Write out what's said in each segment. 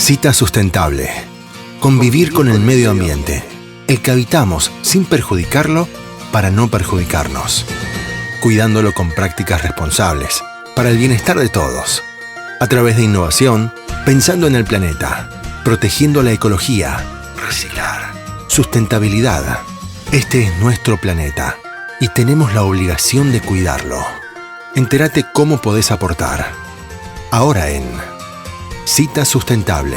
Cita Sustentable. Convivir con el medio ambiente, el que habitamos sin perjudicarlo para no perjudicarnos. Cuidándolo con prácticas responsables, para el bienestar de todos. A través de innovación, pensando en el planeta, protegiendo la ecología, reciclar, sustentabilidad. Este es nuestro planeta y tenemos la obligación de cuidarlo. Entérate cómo podés aportar. Ahora en Cita Sustentable.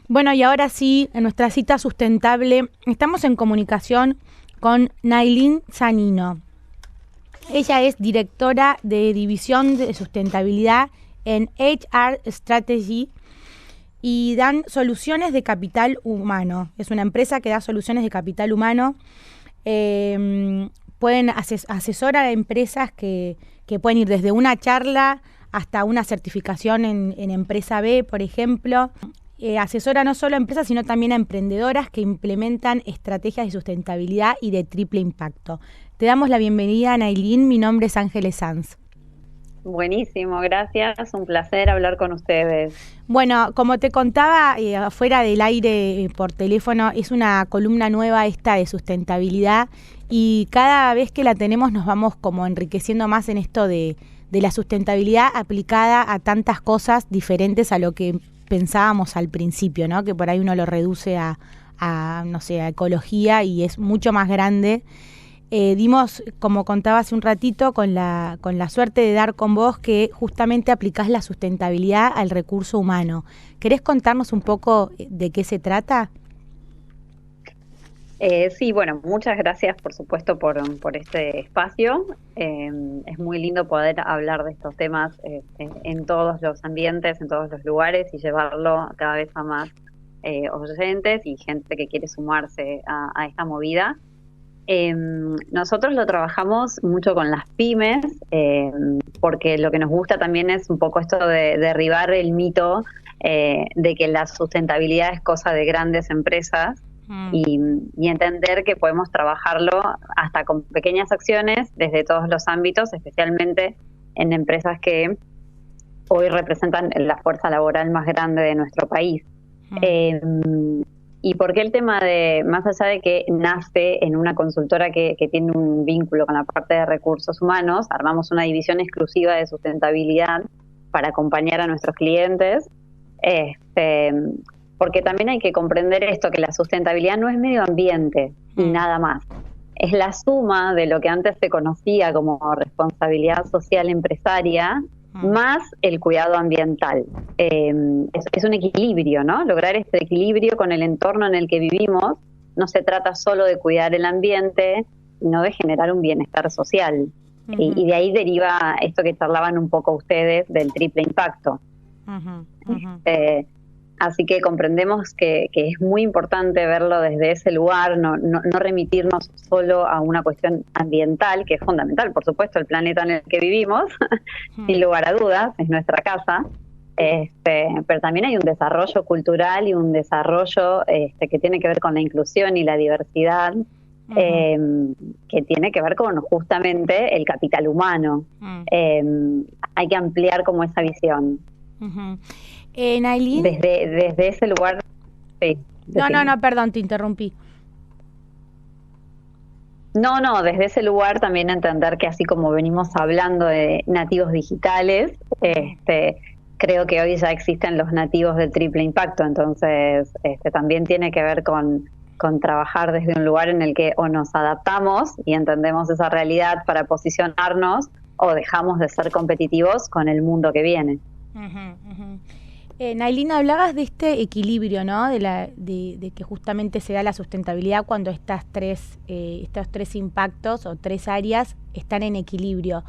Bueno, y ahora sí, en nuestra cita sustentable, estamos en comunicación con Nailin Zanino. Ella es directora de División de Sustentabilidad en HR Strategy y dan soluciones de capital humano. Es una empresa que da soluciones de capital humano. Pueden asesorar a empresas que pueden ir desde una charla hasta una certificación en Empresa B, por ejemplo. Asesora no solo a empresas, sino también a emprendedoras que implementan estrategias de sustentabilidad y de triple impacto. Te damos la bienvenida, Nailin. Mi nombre es Ángeles Sanz. Buenísimo, gracias. Un placer hablar con ustedes. Bueno, como te contaba afuera del aire por teléfono, es una columna nueva esta de sustentabilidad y cada vez que la tenemos nos vamos como enriqueciendo más en esto de la sustentabilidad aplicada a tantas cosas diferentes a lo que pensábamos al principio, ¿no? Que por ahí uno lo reduce a ecología y es mucho más grande. Dimos, como contaba hace un ratito, con la suerte de dar con vos que justamente aplicás la sustentabilidad al recurso humano. ¿Querés contarnos un poco de qué se trata? Sí, bueno, muchas gracias por supuesto por este espacio. Es muy lindo poder hablar de estos temas en todos los ambientes, en todos los lugares y llevarlo cada vez a más oyentes y gente que quiere sumarse a esta movida. Nosotros lo trabajamos mucho con las pymes porque lo que nos gusta también es un poco esto de derribar el mito de que la sustentabilidad es cosa de grandes empresas. Y entender que podemos trabajarlo hasta con pequeñas acciones desde todos los ámbitos, especialmente en empresas que hoy representan la fuerza laboral más grande de nuestro país. ¿Y por qué el tema de, más allá de que nace en una consultora que tiene un vínculo con la parte de recursos humanos, armamos una división exclusiva de sustentabilidad para acompañar a nuestros clientes? Porque también hay que comprender esto, que la sustentabilidad no es medio ambiente y nada más. Es la suma de lo que antes se conocía como responsabilidad social empresaria, más el cuidado ambiental. Es un equilibrio, ¿no? Lograr este equilibrio con el entorno en el que vivimos. No se trata solo de cuidar el ambiente, sino de generar un bienestar social. Y de ahí deriva esto que charlaban un poco ustedes del triple impacto. Así que comprendemos que es muy importante verlo desde ese lugar, no remitirnos solo a una cuestión ambiental, que es fundamental, por supuesto, el planeta en el que vivimos, sin lugar a dudas, es nuestra casa, pero también hay un desarrollo cultural y un desarrollo que tiene que ver con la inclusión y la diversidad, que tiene que ver con justamente el capital humano. Hay que ampliar como esa visión. Nailin. Desde ese lugar. Sí, no, perdón, te interrumpí. No, desde ese lugar también entender que así como venimos hablando de nativos digitales, creo que hoy ya existen los nativos del triple impacto, entonces también tiene que ver con trabajar desde un lugar en el que o nos adaptamos y entendemos esa realidad para posicionarnos o dejamos de ser competitivos con el mundo que viene. Nailin, hablabas de este equilibrio, ¿no? De que justamente se da la sustentabilidad cuando estos tres impactos o tres áreas están en equilibrio.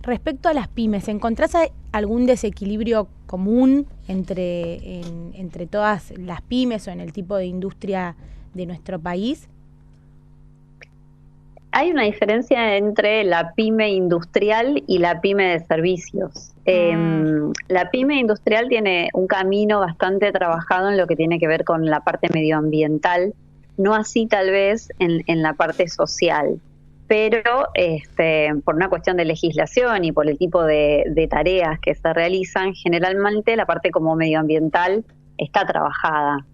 Respecto a las pymes, ¿encontrás algún desequilibrio común entre todas las pymes o en el tipo de industria de nuestro país? Hay una diferencia entre la pyme industrial y la pyme de servicios. La pyme industrial tiene un camino bastante trabajado en lo que tiene que ver con la parte medioambiental, no así tal vez en la parte social. pero por una cuestión de legislación y por el tipo de tareas que se realizan, generalmente la parte como medioambiental está trabajada.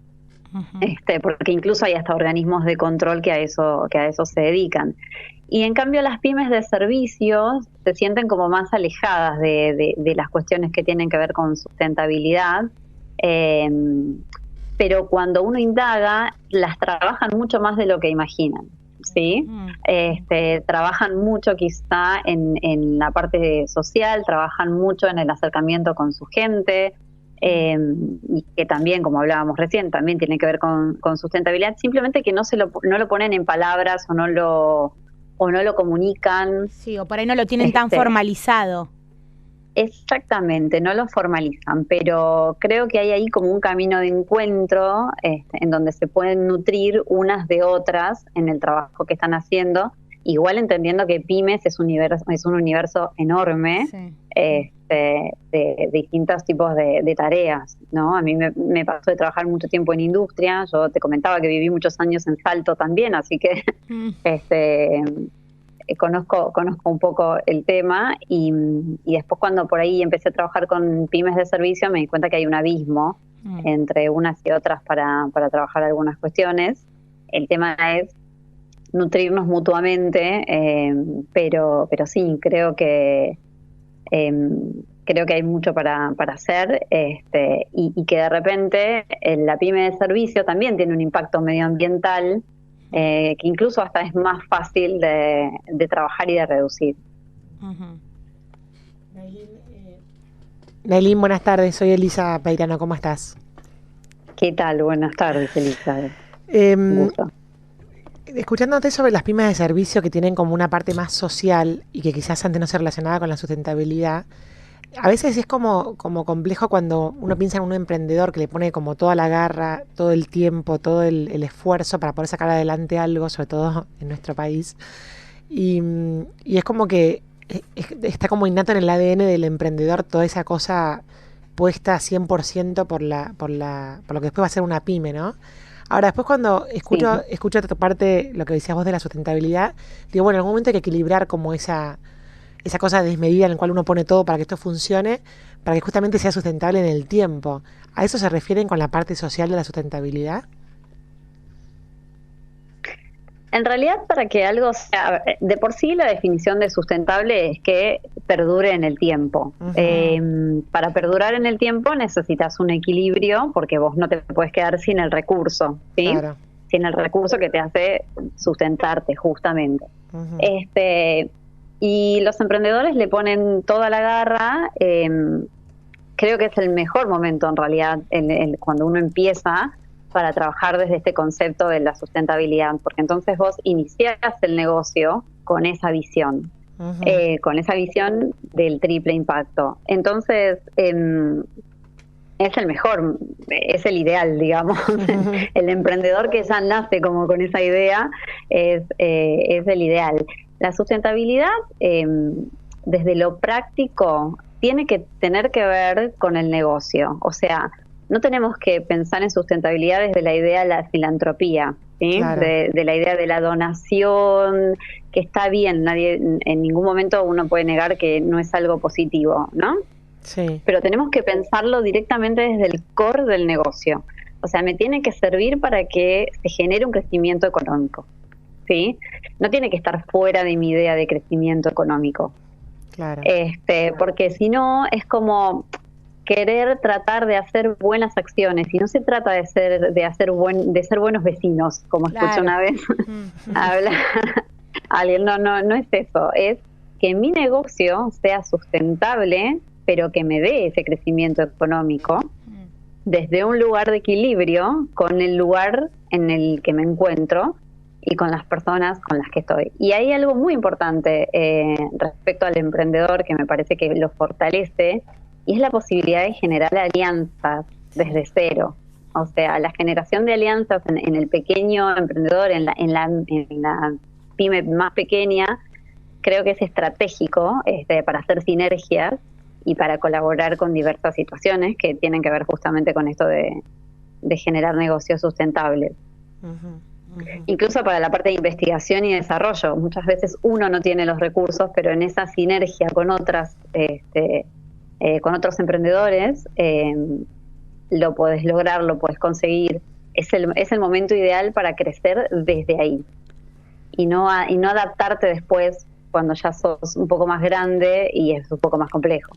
Porque incluso hay hasta organismos de control que a eso se dedican. Y en cambio las pymes de servicios se sienten como más alejadas de las cuestiones que tienen que ver con sustentabilidad, pero cuando uno indaga, las trabajan mucho más de lo que imaginan, ¿sí? Trabajan mucho quizá en la parte social, trabajan mucho en el acercamiento con su gente, y que también, como hablábamos recién, también tiene que ver con sustentabilidad, simplemente que no lo ponen en palabras o no lo comunican. Sí, o por ahí no lo tienen tan formalizado. Exactamente, no lo formalizan, pero creo que hay ahí como un camino de encuentro en donde se pueden nutrir unas de otras en el trabajo que están haciendo, igual entendiendo que pymes es un universo enorme, sí, de distintos tipos de tareas, ¿no? A mí me pasó de trabajar mucho tiempo en industria, yo te comentaba que viví muchos años en Salto también, así que conozco un poco el tema y después cuando por ahí empecé a trabajar con pymes de servicio me di cuenta que hay un abismo entre unas y otras para trabajar algunas cuestiones. El tema es nutrirnos mutuamente, pero sí, creo que hay mucho para hacer, y que de repente la pyme de servicio también tiene un impacto medioambiental que incluso hasta es más fácil de trabajar y de reducir. Nailín, buenas tardes, soy Elisa Peirano, ¿cómo estás? ¿Qué tal? Buenas tardes, Elisa. Gusto. Escuchándote sobre las pymes de servicio que tienen como una parte más social y que quizás antes no se relacionaba con la sustentabilidad, a veces es como complejo cuando uno piensa en un emprendedor que le pone como toda la garra, todo el tiempo, todo el esfuerzo para poder sacar adelante algo, sobre todo en nuestro país. Y es como que está como innato en el ADN del emprendedor toda esa cosa puesta 100% por lo que después va a ser una pyme, ¿no? Ahora, después cuando escucho a tu parte, lo que decías vos de la sustentabilidad, digo, bueno, en algún momento hay que equilibrar como esa cosa desmedida en la cual uno pone todo para que esto funcione, para que justamente sea sustentable en el tiempo. ¿A eso se refieren con la parte social de la sustentabilidad? En realidad, para que algo sea, de por sí la definición de sustentable es que perdure en el tiempo. Uh-huh. Para perdurar en el tiempo necesitas un equilibrio porque vos no te puedes quedar sin el recurso, ¿sí? Claro. Sin el recurso que te hace sustentarte justamente. Uh-huh. Y los emprendedores le ponen toda la garra. Creo que es el mejor momento en realidad cuando uno empieza para trabajar desde este concepto de la sustentabilidad, porque entonces vos iniciás el negocio con esa visión, uh-huh, con esa visión del triple impacto. Entonces, es el mejor, es el ideal, digamos. Uh-huh. El emprendedor que ya nace como con esa idea es el ideal. La sustentabilidad, desde lo práctico, tiene que tener que ver con el negocio, o sea, no tenemos que pensar en sustentabilidad desde la idea de la filantropía, ¿sí? Claro. De la idea de la donación, que está bien, en ningún momento uno puede negar que no es algo positivo, ¿no? Sí. Pero tenemos que pensarlo directamente desde el core del negocio. O sea, me tiene que servir para que se genere un crecimiento económico, ¿sí? No tiene que estar fuera de mi idea de crecimiento económico. Claro. Porque si no, es como querer tratar de hacer buenas acciones, y no se trata de ser buenos vecinos, como claro. Escuché una vez hablar alguien, no es eso, es que mi negocio sea sustentable, pero que me dé ese crecimiento económico desde un lugar de equilibrio con el lugar en el que me encuentro y con las personas con las que estoy. Y hay algo muy importante respecto al emprendedor que me parece que lo fortalece, y es la posibilidad de generar alianzas desde cero. O sea, la generación de alianzas en el pequeño emprendedor, en la pyme más pequeña, creo que es estratégico para hacer sinergias y para colaborar con diversas situaciones que tienen que ver justamente con esto de generar negocios sustentables. Uh-huh. Incluso para la parte de investigación y desarrollo. Muchas veces uno no tiene los recursos, pero en esa sinergia con con otros emprendedores, lo podés lograr, lo podés conseguir. Es el momento ideal para crecer desde ahí. Y no adaptarte después cuando ya sos un poco más grande y es un poco más complejo.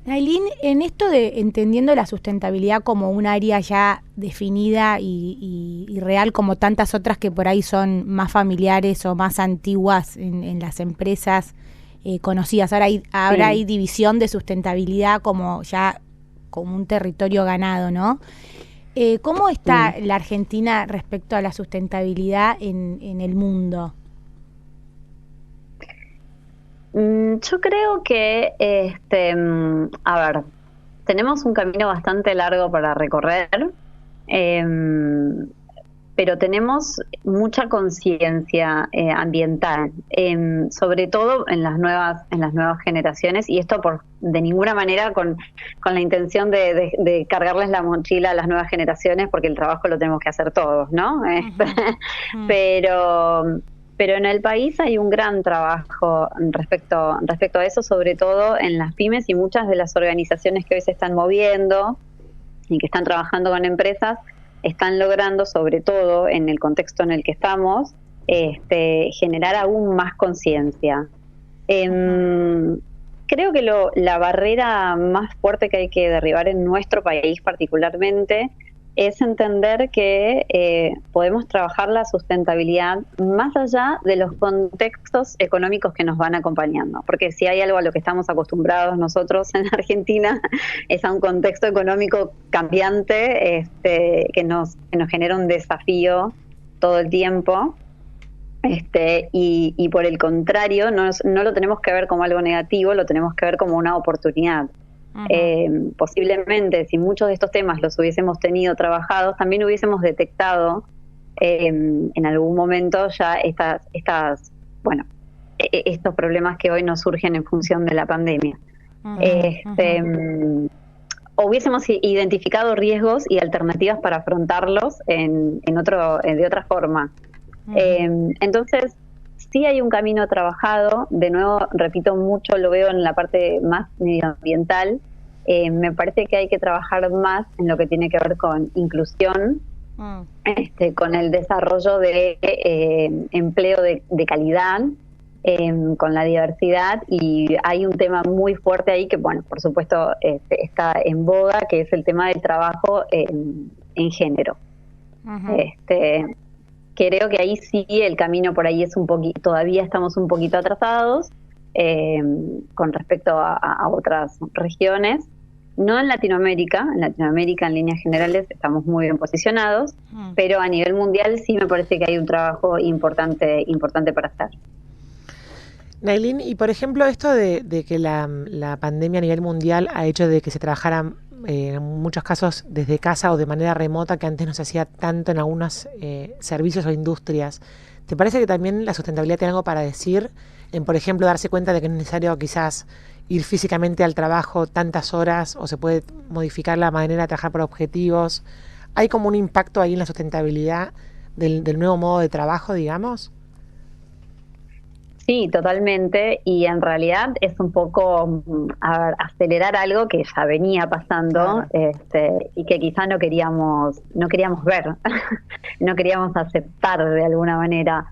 Nailin, en esto de entendiendo la sustentabilidad como un área ya definida y real, como tantas otras que por ahí son más familiares o más antiguas en las empresas conocidas, ahora hay división de sustentabilidad como un territorio ganado, ¿no? ¿Cómo está la Argentina respecto a la sustentabilidad en el mundo? Yo creo que, tenemos un camino bastante largo para recorrer, pero tenemos mucha conciencia ambiental, sobre todo en las nuevas generaciones, y esto de ninguna manera con la intención de cargarles la mochila a las nuevas generaciones, porque el trabajo lo tenemos que hacer todos, ¿no? Pero en el país hay un gran trabajo respecto a eso, sobre todo en las pymes y muchas de las organizaciones que hoy se están moviendo y que están trabajando con empresas, están logrando, sobre todo en el contexto en el que estamos, generar aún más conciencia. Creo que la barrera más fuerte que hay que derribar en nuestro país particularmente es entender que podemos trabajar la sustentabilidad más allá de los contextos económicos que nos van acompañando. Porque si hay algo a lo que estamos acostumbrados nosotros en Argentina, es a un contexto económico cambiante que nos genera un desafío todo el tiempo. Y por el contrario, no lo tenemos que ver como algo negativo, lo tenemos que ver como una oportunidad. Posiblemente si muchos de estos temas los hubiésemos tenido trabajados, también hubiésemos detectado en algún momento ya estos problemas que hoy nos surgen en función de la pandemia. O hubiésemos identificado riesgos y alternativas para afrontarlos de otra forma. Entonces sí hay un camino trabajado, de nuevo, repito mucho, lo veo en la parte más medioambiental. Me parece que hay que trabajar más en lo que tiene que ver con inclusión, con el desarrollo de empleo de calidad, con la diversidad, y hay un tema muy fuerte ahí que, bueno, por supuesto está en boga, que es el tema del trabajo en género. Creo que ahí sí el camino por ahí es todavía estamos un poquito atrasados con respecto a otras regiones. No en Latinoamérica. En Latinoamérica, en líneas generales, estamos muy bien posicionados, pero a nivel mundial sí me parece que hay un trabajo importante para hacer. Nailin, y por ejemplo esto de que la pandemia a nivel mundial ha hecho de que se trabajara en muchos casos desde casa o de manera remota, que antes no se hacía tanto en algunos servicios o industrias. ¿Te parece que también la sustentabilidad tiene algo para decir en, por ejemplo, darse cuenta de que no es necesario quizás ir físicamente al trabajo tantas horas, o se puede modificar la manera de trabajar por objetivos? ¿Hay como un impacto ahí en la sustentabilidad del nuevo modo de trabajo, digamos? Sí, totalmente, y en realidad es un poco acelerar algo que ya venía pasando, y que quizá no queríamos ver, no queríamos aceptar de alguna manera.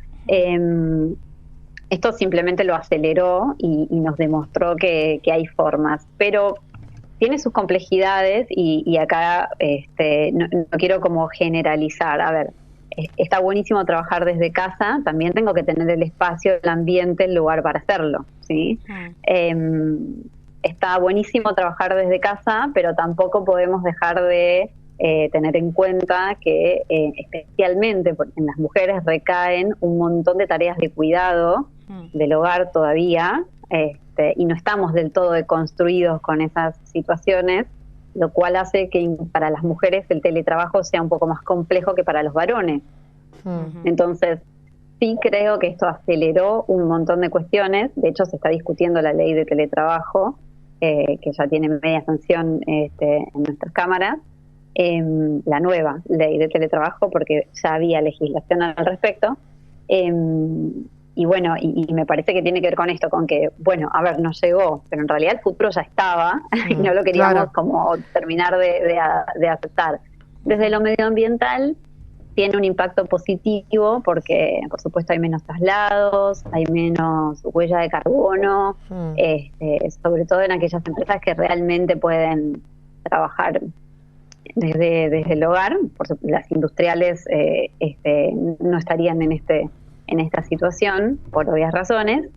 Esto simplemente lo aceleró y nos demostró que hay formas, pero tiene sus complejidades y acá no quiero como generalizar. A ver, está buenísimo trabajar desde casa, también tengo que tener el espacio, el ambiente, el lugar para hacerlo, ¿sí? Está buenísimo trabajar desde casa, pero tampoco podemos dejar de tener en cuenta que especialmente en las mujeres recaen un montón de tareas de cuidado del hogar todavía, y no estamos del todo deconstruidos con esas situaciones, lo cual hace que para las mujeres el teletrabajo sea un poco más complejo que para los varones. Entonces, sí creo que esto aceleró un montón de cuestiones. De hecho, se está discutiendo la ley de teletrabajo, que ya tiene media sanción en nuestras cámaras. la nueva ley de teletrabajo, porque ya había legislación al respecto. Y bueno, y me parece que tiene que ver con esto, con que, bueno, a ver, nos llegó, pero en realidad el futuro ya estaba y no lo queríamos claro. como terminar de aceptar. Desde lo medioambiental tiene un impacto positivo porque, por supuesto, hay menos traslados, hay menos huella de carbono, sobre todo en aquellas empresas que realmente pueden trabajar desde el hogar. Por supuesto, las industriales no estarían en esta situación por obvias razones.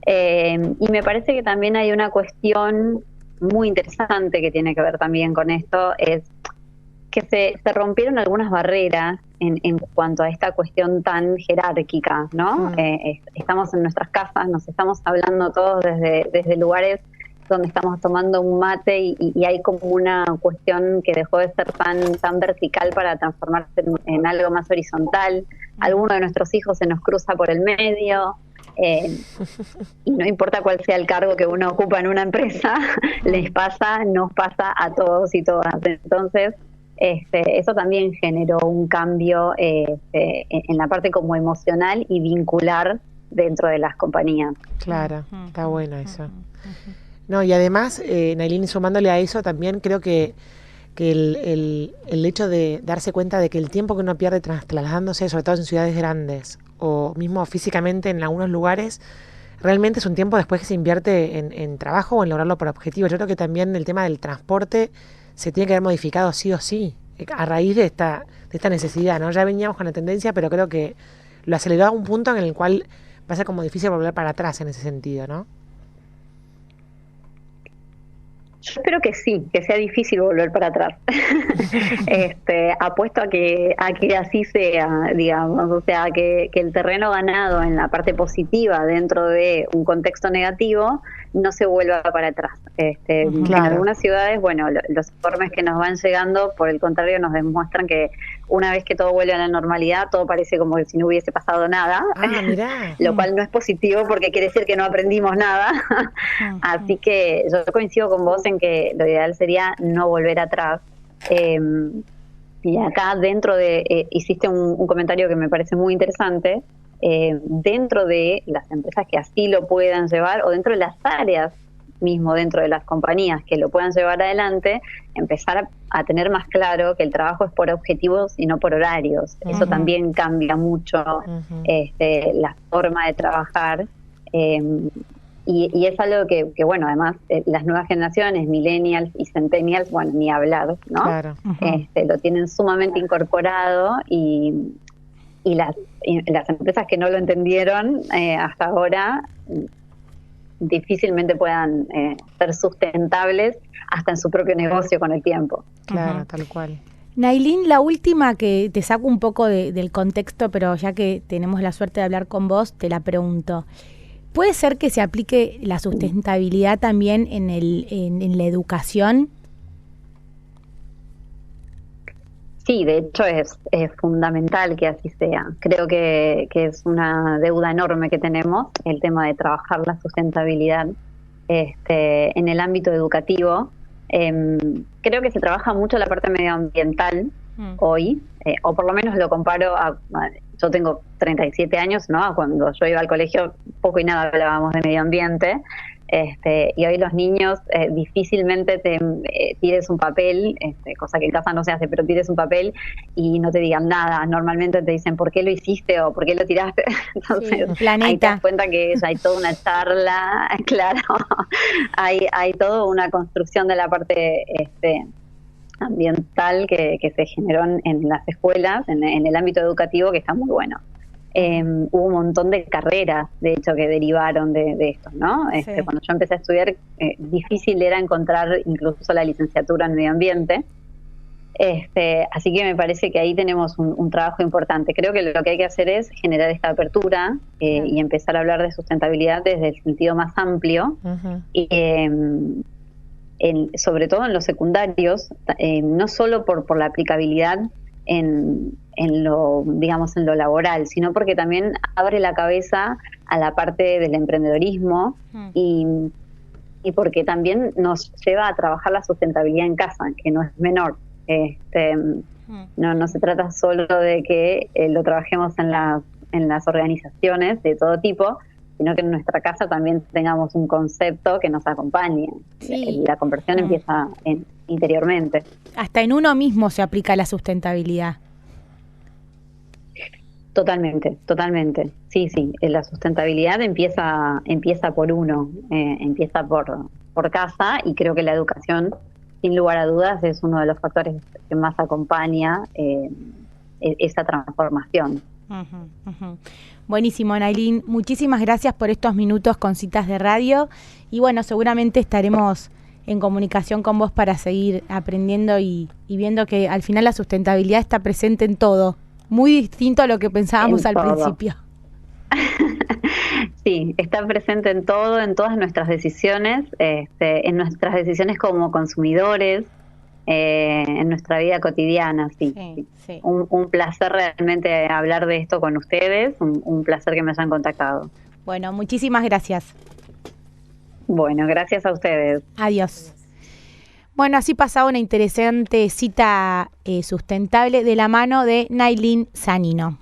Y me parece que también hay una cuestión muy interesante que tiene que ver también con esto, es que se rompieron algunas barreras en cuanto a esta cuestión tan jerárquica, ¿no? Estamos en nuestras casas, nos estamos hablando todos desde lugares donde estamos tomando un mate y hay como una cuestión que dejó de ser tan vertical para transformarse en algo más horizontal. Alguno de nuestros hijos se nos cruza por el medio, y no importa cuál sea el cargo que uno ocupa en una empresa, nos pasa a todos y todas. Entonces, eso también generó un cambio en la parte como emocional y vincular dentro de las compañías. Claro, está bueno eso. No, y además, Nailin, sumándole a eso, también creo que el hecho de darse cuenta de que el tiempo que uno pierde trasladándose, sobre todo en ciudades grandes, o mismo físicamente en algunos lugares, realmente es un tiempo después que se invierte en trabajo o en lograrlo por objetivo. Yo creo que también el tema del transporte se tiene que haber modificado sí o sí, a raíz de esta necesidad, ¿no? Ya veníamos con la tendencia, pero creo que lo aceleró a un punto en el cual va a ser como difícil volver para atrás en ese sentido, ¿no? Yo espero que sí, que sea difícil volver para atrás. Apuesto a que así sea, digamos, o sea, que el terreno ganado en la parte positiva dentro de un contexto negativo no se vuelva para atrás. En algunas ciudades, bueno, los informes que nos van llegando, por el contrario, nos demuestran que una vez que todo vuelve a la normalidad, todo parece como si no hubiese pasado nada, lo cual no es positivo porque quiere decir que no aprendimos nada. Así que yo coincido con vos en que lo ideal sería no volver atrás. Y acá dentro hiciste un comentario que me parece muy interesante, dentro de las empresas que así lo puedan llevar, o dentro de las áreas mismo, dentro de las compañías que lo puedan llevar adelante, empezar a tener más claro que el trabajo es por objetivos y no por horarios. Eso también cambia mucho la forma de trabajar. Y es algo que bueno, además las nuevas generaciones, millennials y centennials, bueno, ni hablar, ¿no? Claro. Lo tienen sumamente incorporado y las empresas que no lo entendieron hasta ahora difícilmente puedan ser sustentables hasta en su propio negocio con el tiempo. Claro, tal cual. Nailin, la última, que te saco un poco del contexto, pero ya que tenemos la suerte de hablar con vos, te la pregunto. ¿Puede ser que se aplique la sustentabilidad también en la educación? Sí, de hecho es fundamental que así sea. Creo que es una deuda enorme que tenemos, el tema de trabajar la sustentabilidad en el ámbito educativo. Creo que se trabaja mucho la parte medioambiental hoy, o por lo menos lo comparo yo tengo 37 años, ¿no? Cuando yo iba al colegio poco y nada hablábamos de medio ambiente. Y hoy los niños difícilmente te tires un papel, cosa que en casa no se hace, pero tires un papel y no te digan nada. Normalmente te dicen por qué lo hiciste o por qué lo tiraste. Entonces ahí te das cuenta que hay toda una charla, claro, hay toda una construcción de la parte ambiental que se generó en las escuelas, en el ámbito educativo, que está muy bueno. Hubo un montón de carreras, de hecho, que derivaron de esto, ¿no? Sí. Cuando yo empecé a estudiar, difícil era encontrar incluso la licenciatura en medio ambiente. Así que me parece que ahí tenemos un trabajo importante. Creo que lo que hay que hacer es generar esta apertura y empezar a hablar de sustentabilidad desde el sentido más amplio. Sobre todo en los secundarios, no solo por la aplicabilidad en lo, digamos, en lo laboral, sino porque también abre la cabeza a la parte del emprendedorismo y porque también nos lleva a trabajar la sustentabilidad en casa, que no es menor. No se trata solo de que lo trabajemos en las organizaciones de todo tipo, sino que en nuestra casa también tengamos un concepto que nos acompañe. Sí. La conversión empieza interiormente. Hasta en uno mismo se aplica la sustentabilidad. Totalmente. Sí, la sustentabilidad empieza por uno, empieza por casa, y creo que la educación, sin lugar a dudas, es uno de los factores que más acompaña esa transformación. Buenísimo, Nailin. Muchísimas gracias por estos minutos con Citas de Radio. Y bueno, seguramente estaremos en comunicación con vos para seguir aprendiendo y viendo que al final la sustentabilidad está presente en todo. Muy distinto a lo que pensábamos al principio. Sí, está presente en todo, en todas nuestras decisiones, en nuestras decisiones como consumidores, en nuestra vida cotidiana. Sí. Un placer realmente hablar de esto con ustedes, un placer que me hayan contactado. Bueno, muchísimas gracias. Bueno, gracias a ustedes. Adiós. Bueno, así pasaba una interesante cita sustentable de la mano de Nailin Zanino.